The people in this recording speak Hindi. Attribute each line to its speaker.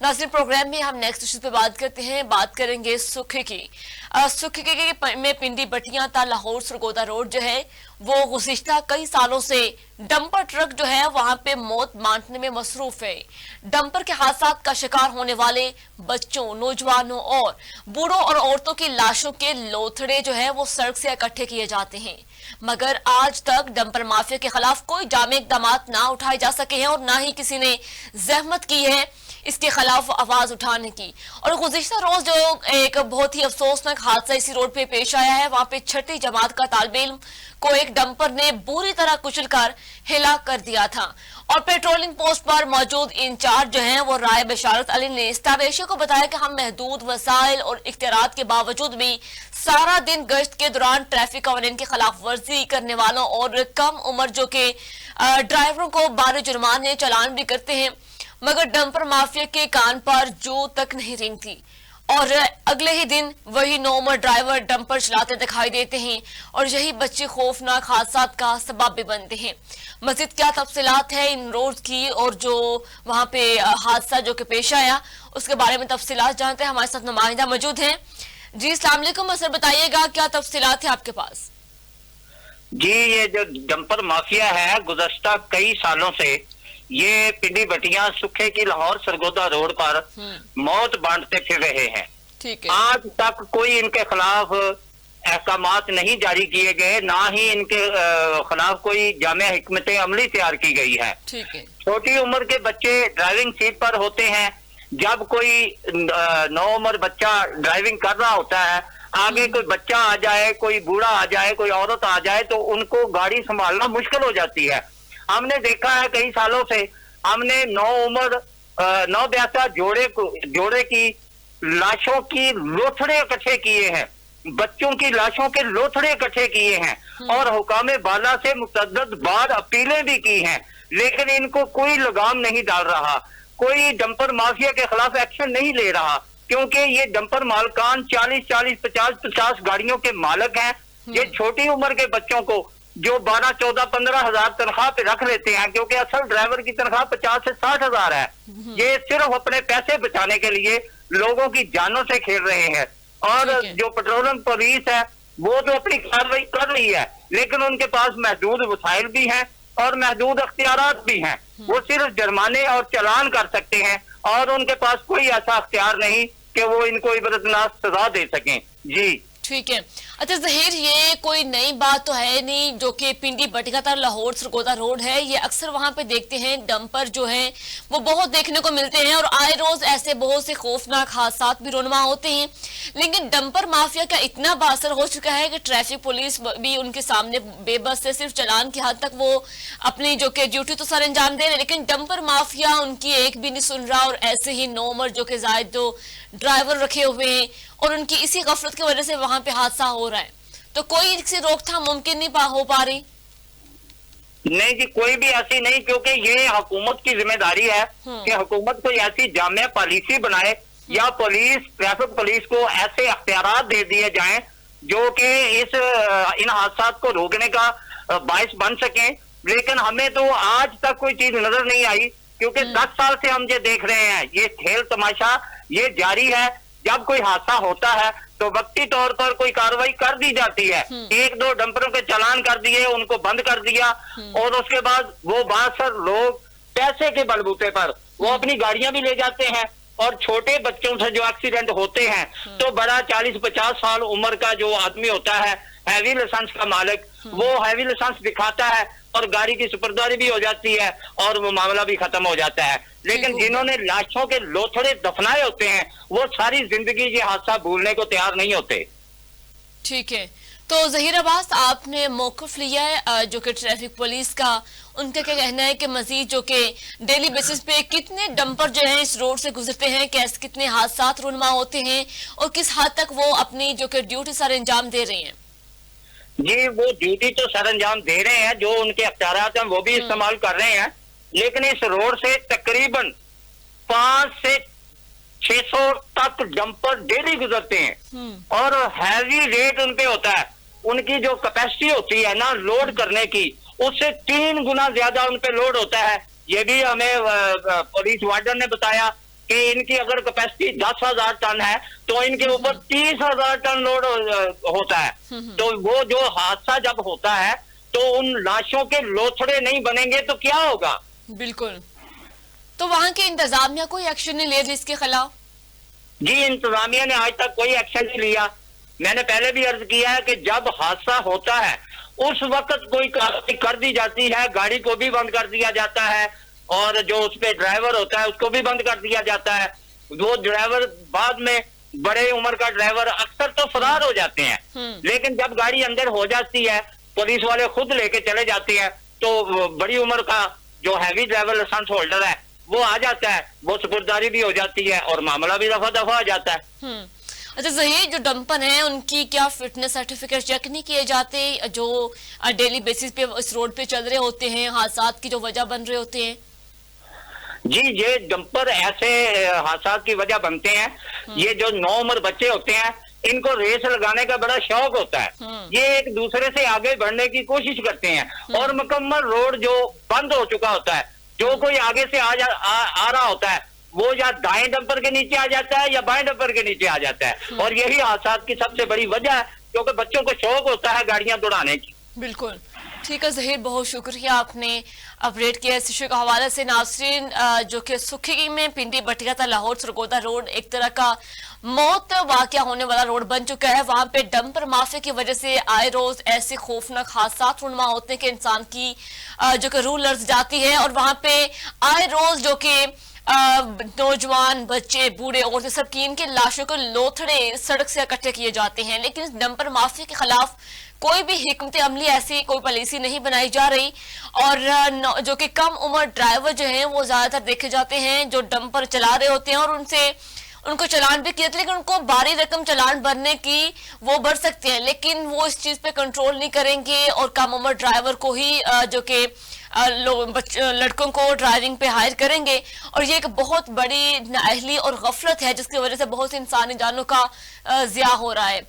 Speaker 1: नाज़रीन, प्रोग्राम में हम नेक्स्ट इश्यू पे बात करते हैं। बात करेंगे सुखे की। सुखे के में पिंडी बटियां ता लाहौर सरगोदा रोड जो है वो गुज़िश्ता कई सालों से डंपर ट्रक जो है वहां पे मौत बांटने में मसरूफ है। डंपर के हादसा का शिकार होने वाले बच्चों, नौजवानों और बूढ़ों और औरतों की लाशों के लोथड़े जो है वो सड़क से इकट्ठे किए जाते हैं, मगर आज तक डंपर माफिया के खिलाफ कोई जामे इकदाम ना उठाए जा सके हैं और ना ही किसी ने जहमत की है इसके खिलाफ आवाज उठाने की। और गुज़िश्ता रोज जो एक बहुत ही अफसोसनाक हादसा इसी रोड पे पेश आया है, वहां पे छठी जमात का तालिबे इल्म को एक डंपर ने बुरी तरह कुचलकर हिला कर दिया था। और पेट्रोलिंग पोस्ट पर मौजूद इंचार्ज जो हैं वो राय बशारत अली ने स्टार एशिया को बताया कि हम महदूद वसाइल और इख्तियारात के बावजूद भी सारा दिन गश्त के दौरान ट्रैफिक कानून की खिलाफ वर्जी करने वालों और कम उम्र जो के ड्राइवरों को बारे जुर्माने चालान भी करते हैं, मगर डंपर माफिया के कान पर जू तक नहीं रेंगती और अगले ही दिन वही नौमर ड्राइवर डंपर चलाते दिखाई देते हैं और यही बच्चे खौफनाक हादसात का सबब भी बनते हैं। मजीद क्या तफसीलात है इन रोड की और जो वहां पे हादसा जो कि पेश आया उसके बारे में तफसीलात जानते हैं। हमारे साथ नुमाइंदा मौजूद हैं। जी अस्सलाम वालेकुम, सर बताइएगा क्या तफसीलात है आपके पास?
Speaker 2: जी, ये जो डंपर माफिया है गुज़श्ता कई सालों से ये पिंडी बटियां सुखे की लाहौर सरगोदा रोड पर मौत बांटते फिर रहे हैं।
Speaker 1: ठीक है।
Speaker 2: आज तक कोई इनके खिलाफ अहकामात नहीं जारी किए गए, ना ही इनके खिलाफ कोई जामे हिकमत अमली तैयार की गई है।
Speaker 1: ठीक है।
Speaker 2: छोटी उम्र के बच्चे ड्राइविंग सीट पर होते हैं। जब कोई नौ उम्र बच्चा ड्राइविंग कर रहा होता है, आगे कोई बच्चा आ जाए, कोई बूढ़ा आ जाए, कोई औरत आ जाए तो उनको गाड़ी संभालना मुश्किल हो जाती है। हमने देखा है कई सालों से, हमने नवब्यासा जोड़े की लाशों की लोथड़े इकट्ठे किए हैं, बच्चों की लाशों के लोथड़े इकट्ठे किए हैं और हुकामे बाला से मुतअद्दिद बार अपीलें भी की हैं, लेकिन इनको कोई लगाम नहीं डाल रहा, कोई डंपर माफिया के खिलाफ एक्शन नहीं ले रहा, क्योंकि ये डंपर मालकान 40-40, 50-50 गाड़ियों के मालिक हैं। ये छोटी उम्र के बच्चों को जो 12, 14, 15 हजार तनख्वाह पे रख लेते हैं, क्योंकि असल ड्राइवर की तनख्वाह 50 से 60 हजार है। ये सिर्फ अपने पैसे बचाने के लिए लोगों की जानों से खेल रहे हैं। और जो पेट्रोलियम पुलिस है वो तो अपनी कार्रवाई कर रही है, लेकिन उनके पास महदूद वसाइल भी हैं और महदूद अख्तियारात भी हैं। वो सिर्फ जुर्माने और चालान कर सकते हैं और उनके पास कोई ऐसा अख्तियार नहीं कि वो इनको इबरतनाक सजा दे सकें। जी
Speaker 1: ठीक है। अच्छा जहीर, ये कोई नई बात तो है नहीं जो कि पिंडी बटियां ता लाहौर सरगोदा रोड है, ये अक्सर वहां पे देखते हैं डंपर जो है वो बहुत देखने को मिलते हैं और आए रोज ऐसे बहुत से खौफनाक हादसा भी रोनमा होते हैं। लेकिन डंपर माफिया का इतना बासर हो चुका है कि ट्रैफिक पुलिस भी उनके सामने बेबस से सिर्फ चालान की हद तक वो अपनी जो कि ड्यूटी तो सर अंजाम दे रहे, लेकिन डंपर माफिया उनकी एक भी नहीं सुन रहा और ऐसे ही नौमर जो कि जायद जो ड्राइवर रखे हुए हैं और उनकी इसी गफलत की वजह से वहां पे हादसा हो रहा है, तो कोई इसकी रोकथाम मुमकिन नहीं हो पा रही?
Speaker 2: नहीं जी, कोई भी ऐसी नहीं, क्योंकि ये हुकूमत की जिम्मेदारी है कि हुकूमत कोई ऐसी जामिया पॉलिसी बनाए या ट्रैफिक पुलिस को ऐसे अख्तियारात दे दिए जाएं जो कि इन हादसा को रोकने का बायस बन सके। लेकिन हमें तो आज तक कोई चीज नजर नहीं आई, क्योंकि 10 साल से हम ये देख रहे हैं, ये खेल तमाशा ये जारी है। जब कोई हादसा होता है तो वक्ती तौर पर कोई कार्रवाई कर दी जाती है, 1-2 डंपरों के चालान कर दिए, उनको बंद कर दिया और उसके बाद वो बासर लोग पैसे के बलबूते पर वो अपनी गाड़ियां भी ले जाते हैं और छोटे बच्चों से जो एक्सीडेंट होते हैं तो बड़ा 40-50 साल उम्र का जो आदमी होता है, हैवी लाइसेंस का मालिक, वो हैवी लाइसेंस दिखाता है और गाड़ी की सुपुर्दगी भी हो जाती है और वो मामला भी खत्म हो जाता है। लेकिन जिन्होंने लाशों के लोथड़े दफनाए होते हैं वो सारी जिंदगी ये हादसा भूलने को तैयार नहीं होते।
Speaker 1: ठीक है, तो जहीर अब्बास आपने मौक़िफ़ लिया है जो कि ट्रैफिक पुलिस का, उनका क्या कहना है कि मजीद जो कि डेली बेसिस पे कितने डंपर जो है इस रोड से गुजरते हैं, कैसे कितने हादसा रुनमा होते हैं और किस हद तक वो अपनी जो कि ड्यूटी सर अंजाम दे रहे हैं?
Speaker 2: जी, वो ड्यूटी तो सर अंजाम दे रहे हैं, जो उनके अख्तियारात हैं वो भी इस्तेमाल कर रहे हैं, लेकिन इस रोड से तकरीबन 5 से 600 तक डंपर डेली गुजरते हैं और हैवी रेट उनपे होता है। उनकी जो कैपेसिटी होती है ना लोड करने की, उससे 3 गुना ज्यादा उनपे लोड होता है। ये भी हमें पुलिस वार्डन ने बताया कि इनकी अगर कैपेसिटी 10,000 टन है तो इनके ऊपर 30,000 टन लोड होता है। तो वो जो हादसा जब होता है तो उन लाशों के लोथड़े नहीं बनेंगे तो क्या होगा?
Speaker 1: बिल्कुल। तो वहां की इंतजामिया कोई एक्शन नहीं ले रही इसके खिलाफ?
Speaker 2: जी, इंतजामिया ने आज तक कोई एक्शन नहीं लिया। मैंने पहले भी अर्ज किया है कि जब हादसा होता है उस वक्त कोई कार्रवाई कर दी जाती है, गाड़ी को भी बंद कर दिया जाता है और जो उस पे ड्राइवर होता है उसको भी बंद कर दिया जाता है। वो ड्राइवर बाद में, बड़े उम्र का ड्राइवर अक्सर तो फरार हो जाते हैं, लेकिन जब गाड़ी अंदर हो जाती है पुलिस वाले खुद लेके चले जाते हैं तो बड़ी उम्र का जो हैवी ड्राइवर लाइसेंस होल्डर है वो आ जाता है, वो सुपुर्दारी भी हो जाती है और मामला भी दफा दफा आ जाता है।
Speaker 1: अच्छा जहीर, जो डंपर हैं उनकी क्या फिटनेस सर्टिफिकेट चेक नहीं किए जाते जो डेली बेसिस पे इस रोड पे चल रहे होते हैं, हादसा की जो वजह बन रहे होते हैं?
Speaker 2: जी, ये डंपर ऐसे हादसा की वजह बनते हैं। ये जो नौउम्र बच्चे होते हैं इनको रेस लगाने का बड़ा शौक होता है। ये एक दूसरे से आगे बढ़ने की कोशिश करते हैं और मुकम्मल रोड जो बंद हो चुका होता है, जो कोई आगे से आ रहा होता है वो या दाएं डंपर के नीचे आ जाता है या बाएं डंपर के नीचे आ जाता है। और यही हादसा की सबसे बड़ी वजह है, क्योंकि बच्चों को शौक होता है गाड़ियां दौड़ाने की।
Speaker 1: बिल्कुल ठीक है जहीर, बहुत शुक्रिया आपने अपडेट किया इस इशू के हवाले से। नाज़रीन, जो कि सुखी में पिंडी बटिया था लाहौर सरगोदा रोड एक तरह का मौत वाकया होने वाला रोड बन चुका है। वहां पे डंपर माफिया की वजह से आए रोज ऐसे खौफनाक हादसा रुनमा होते हैं कि इंसान की जो कि रूह लर्ज जाती है। और वहां पे आए रोज जो कि नौजवान, बच्चे, बूढ़े, औरतें सबकी इनके लाशों के लोथड़े सड़क से इकट्ठे किए जाते हैं, लेकिन इस डंपर माफिया के खिलाफ कोई भी हिकमत अमली ऐसी कोई पॉलिसी नहीं बनाई जा रही। और जो कि कम उम्र ड्राइवर जो हैं वो ज्यादातर देखे जाते हैं जो डंपर चला रहे होते हैं और उनको चालान भी किए थे, लेकिन उनको भारी रकम चालान भरने की वो भर सकते हैं, लेकिन वो इस चीज पे कंट्रोल नहीं करेंगे और कम उम्र ड्राइवर को ही जो कि लड़कों को ड्राइविंग पे हायर करेंगे। और ये एक बहुत बड़ी नाअहली और गफलत है जिसकी वजह से बहुत सी इंसानी जानों का ज़िया हो रहा है।